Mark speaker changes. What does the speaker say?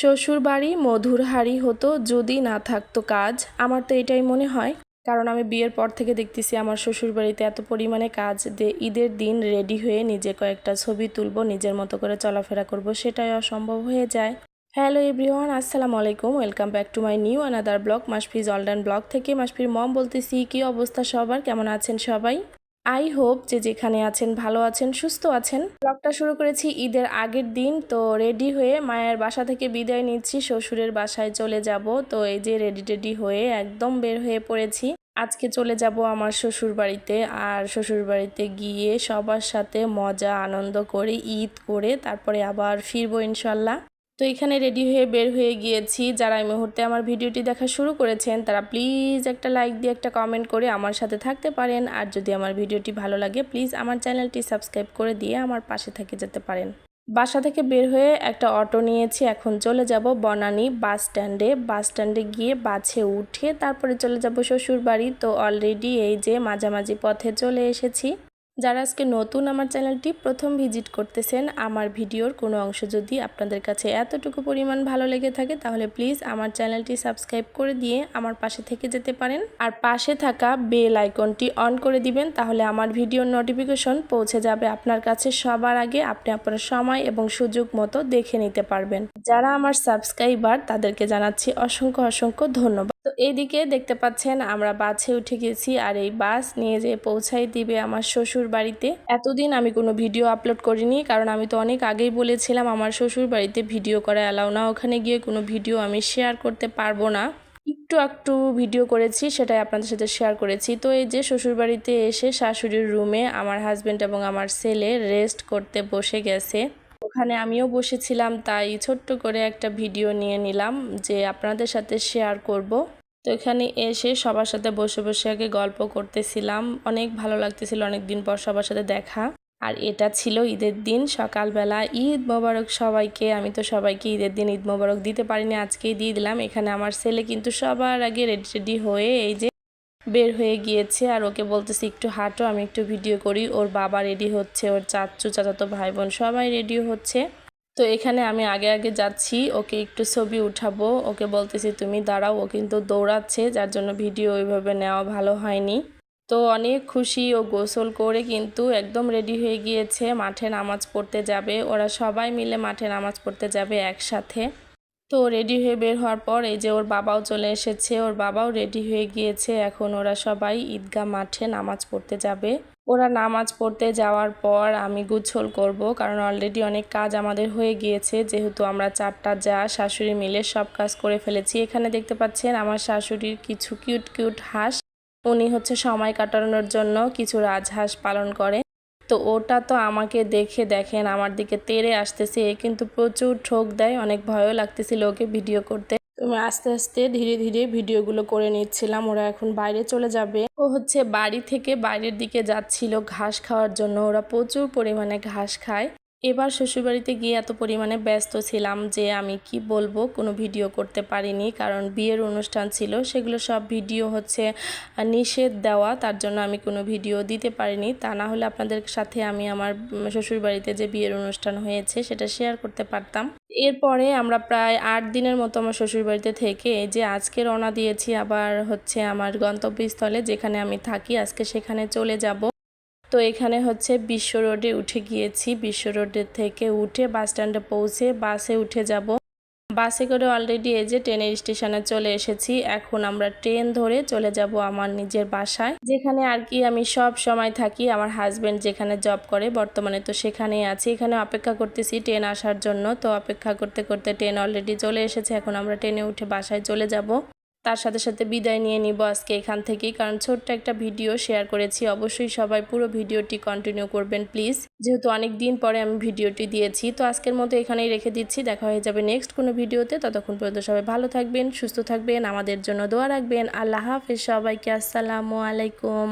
Speaker 1: শ্বশুরবাড়ি মধুর হাঁড়ি হতো যদি না থাকতো কাজ। আমার তো এটাই মনে হয়, কারণ আমি বিয়ের পর থেকে দেখতেছি আমার শ্বশুরবাড়িতে এত পরিমাণে কাজ যে ঈদের দিন রেডি হয়ে নিজে কয়েকটা ছবি তুলবো, নিজের মতো করে চলাফেরা করব, সেটাই অসম্ভব হয়ে যায়। হ্যালো এভরিওয়ান, আসসালামু আলাইকুম, welcome back to my new another blog. মাসফিজ অলডান ব্লগ থেকে মাসফির মম বলতেছি। কি অবস্থা সবার, কেমন আছেন সবাই? আই হোপ যে যেখানে আছেন ভালো আছেন, সুস্থ আছেন। ব্লগটা শুরু করেছি ঈদের আগের দিন। তো রেডি হয়ে মায়ের বাসা থেকে বিদায় নিচ্ছি, শ্বশুরের বাসায় চলে যাব। তো এই যে রেডি হয়ে একদম বের হয়ে পড়েছি। আজকে চলে যাব আমার শ্বশুর বাড়িতে, আর শ্বশুর বাড়িতে গিয়ে সবার সাথে মজা আনন্দ করে ঈদ করে তারপরে আবার ফিরবো ইনশাল্লাহ। তো এখানে রেডি হয়ে বের হয়ে গিয়েছি। যারা এই মুহূর্তে আমার ভিডিওটি দেখা শুরু করেছেন তারা প্লিজ একটা লাইক দিয়ে একটা কমেন্ট করে আমার সাথে থাকতে পারেন। আর যদি আমার ভিডিওটি ভালো লাগে প্লিজ আমার চ্যানেলটি সাবস্ক্রাইব করে দিয়ে আমার পাশে থেকে যেতে পারেন। বাসা থেকে বের হয়ে একটা অটো নিয়েছি, এখন চলে যাব বনানী বাস স্ট্যান্ডে। বাস স্ট্যান্ডে গিয়ে বাসে উঠে তারপরে চলে যাব শ্বশুর বাড়ি। তো অলরেডি এই যে মাঝামাঝি পথে চলে এসেছি। যারা আজকে নতুন আমার চ্যানেলটি প্রথম ভিজিট করতেছেন, আমার ভিডিওর কোনো অংশ যদি আপনাদের কাছে এতটুকু পরিমাণ ভালো লেগে থাকে তাহলে প্লিজ আমার চ্যানেলটি সাবস্ক্রাইব করে দিয়ে আমার পাশে থেকে যেতে পারেন। আর পাশে থাকা বেল আইকনটি অন করে দিবেন, তাহলে আমার ভিডিওর নোটিফিকেশন পৌঁছে যাবে আপনার কাছে সবার আগে। আপনি আপনার সময় এবং সুযোগ মতো দেখে নিতে পারবেন। যারা আমার সাবস্ক্রাইবার তাদেরকে জানাচ্ছি অসংখ্য ধন্যবাদ। তো এইদিকে দেখতে পাচ্ছেন আমরা বাসে উঠে গেছি, আর এই বাস নিয়ে যেয়ে পৌঁছাই দিবে আমার শ্বশুর বাড়িতে। এতদিন আমি কোনো ভিডিও আপলোড করিনি, কারণ আমি তো অনেক আগেই বলেছিলাম আমার শ্বশুর বাড়িতে ভিডিও করা অ্যালাউ না, ওখানে গিয়ে কোনো ভিডিও আমি শেয়ার করতে পারবো না। একটু ভিডিও করেছি, সেটাই আপনাদের সাথে শেয়ার করেছি। তো এই যে শ্বশুর বাড়িতে এসে শাশুড়ির রুমে আমার হাজব্যান্ড এবং আমার ছেলে রেস্ট করতে বসে গেছে। ওখানে আমিও বসেছিলাম, তাই ছোট্ট করে একটা ভিডিও নিয়ে নিলাম যে আপনাদের সাথে শেয়ার করব। তো এখানে এসে সবার সাথে বসে বসে আগে গল্প করতেছিলাম, অনেক ভালো লাগতেছিল, অনেক দিন পর সবার সাথে দেখা। আর এটা ছিল ঈদের দিন সকালবেলা। ঈদ মোবারক সবাইকে। আমি তো সবাইকে ঈদের দিন ঈদ মোবারক দিতে পারিনি, আজকেই দিয়ে দিলাম। এখানে আমার ছেলে কিন্তু সবার আগে রেডি হয়ে এই যে বের হয়ে গিয়েছে, আর ওকে বলতেছি একটু হাঁটো, আমি একটু ভিডিও করি। ওর বাবা রেডি হচ্ছে, ওর চাচাতো ভাই বোন সবাই রেডি হচ্ছে। তো এখানে আমি আগে যাচ্ছি, ওকে একটু ছবি উঠাবো। ওকে বলতেছি তুমি দাঁড়াও, ও কিন্তু দৌড়াচ্ছে, যার জন্য ভিডিও ওইভাবে নেওয়া ভালো হয়নি। তো অনেক খুশি, ও গোসল করে কিন্তু একদম রেডি হয়ে গিয়েছে, মাঠে নামাজ পড়তে যাবে। ওরা সবাই মিলে মাঠে নামাজ পড়তে যাবে একসাথে। তো রেডি হয়ে বের হওয়ার পর এই যে ওর বাবাও চলে এসেছে, ওর বাবাও রেডি হয়ে গিয়েছে। এখন ওরা সবাই ঈদগাহ মাঠে নামাজ পড়তে যাবে। ওরা নামাজ পড়তে যাওয়ার পর আমি গোসল করব, কারণ অলরেডি অনেক কাজ আমাদের হয়ে গিয়েছে, যেহেতু আমরা 4টা যা শাশুড়ি মিলে সব কাজ করে ফেলেছি। এখানে দেখতে পাচ্ছেন আমার শাশুড়ির কিছু কিউট হাঁস। উনি হচ্ছে সময় কাটানোর জন্য কিছু রাজহাঁস পালন করে। তো ওটা তো আমাকে দেখে দেখেন আমার দিকে তেড়ে আসতেছে, কিন্তু প্রচুর ঠোক দেয়, অনেক ভয়ও লাগতেছিল ওকে ভিডিও করতে। আমি আস্তে ধীরে ভিডিওগুলো করে নিচ্ছিলাম। ওরা এখন বাইরে চলে যাবে। ও হচ্ছে বাড়ি থেকে বাইরের দিকে যাচ্ছিল ঘাস খাওয়ার জন্য। ওরা প্রচুর পরিমাণে ঘাস খায়। এবার শ্বশুরবাড়িতে গিয়ে এত পরিমাণে ব্যস্ত ছিলাম যে আমি কি বলবো, কোনো ভিডিও করতে পারিনি, কারণ বিয়ের অনুষ্ঠান ছিল, সেগুলো সব ভিডিও হচ্ছে নিষেধ দেওয়া, তার জন্য আমি কোনো ভিডিও দিতে পারিনি। তা না হলে আপনাদের সাথে আমি আমার শ্বশুরবাড়িতে যে বিয়ের অনুষ্ঠান হয়েছে সেটা শেয়ার করতে পারতাম। এরপরে আমরা প্রায় 8 দিনের মতো আমার শ্বশুরবাড়িতে থেকে এই যে আজকে রওনা দিয়েছি আবার হচ্ছে আমার গন্তব্যস্থলে, যেখানে আমি থাকি, আজকে সেখানে চলে যাব। তো এখানে হচ্ছে বিশ্ব রোডে উঠে গিয়েছি। বিশ্ব রোডের থেকে উঠে বাস স্ট্যান্ডে পৌঁছে বাসে উঠে যাব। বাসে করে অলরেডি এই যে ট্রেনের স্টেশনে চলে এসেছি। এখন আমরা ট্রেন ধরে চলে যাব আমার নিজের বাসায়, যেখানে আর কি আমি সব সময় থাকি। আমার হাজব্যান্ড যেখানে জব করে বর্তমানে, তো সেখানেই আছি। এখানে অপেক্ষা করতেছি ট্রেন আসার জন্য। তো অপেক্ষা করতে ট্রেন অলরেডি চলে এসেছে। এখন আমরা ট্রেনে উঠে বাসায় চলে যাব। তার সাথে বিদায় নিয়ে নিব আজকে এখান থেকেই, কারণ ছোট্ট একটা ভিডিও শেয়ার করেছি। অবশ্যই সবাই পুরো ভিডিওটি কন্টিনিউ করবেন প্লিজ, যেহেতু অনেক দিন পরে আমি ভিডিওটি দিয়েছি। তো আজকের মতো এখানেই রেখে দিচ্ছি, দেখা হয়ে যাবে নেক্সট কোনো ভিডিওতে। ততক্ষণ পর্যন্ত সবাই ভালো থাকবেন, সুস্থ থাকবেন, আমাদের জন্য দোয়া রাখবেন। আল্লাহ হাফেজ সবাইকে, আসসালামু আলাইকুম।